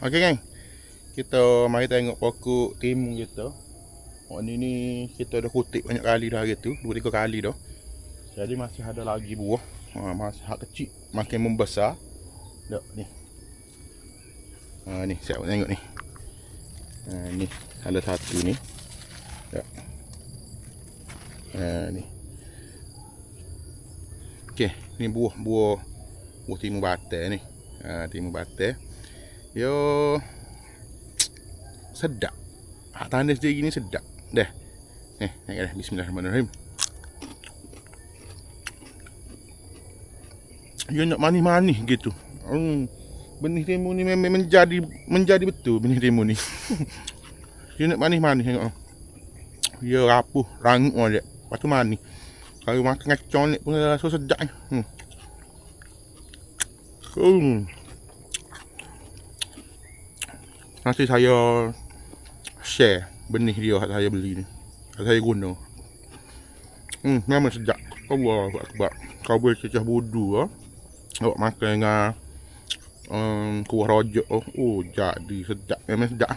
Okey geng. Kita mari tengok pokok timun kita. Ni kita dah kutip banyak kali dah hari tu, 2-3 kali dah. Jadi masih ada lagi buah. Masih hak kecil, makin membesar. Dok ni. Ni siap tengok ni. Ni ada satu ni. Dok. Ni. Okey, ni buah timun batal ni. Timun batal. Yo sedap. Hak tanda sendiri ni sedap. Dah. Tengok dah. Bismillahirrahmanirrahim. Dia nak manis-manis gitu. Benih timun ni memang menjadi betul benih timun ni. Dia nak manis-manis tengok. Dia rapuh, rangup dia. Lepas tu manis. Kalau makan kacang ni pun rasa sedap ni. Nanti saya share benih dia yang saya beli ni. Yang saya guna. Memang sedap. Allahu Akbar. Kau boleh cecah budu awak makan dengan kuah rojak. Jadi sedap. Memang sedap.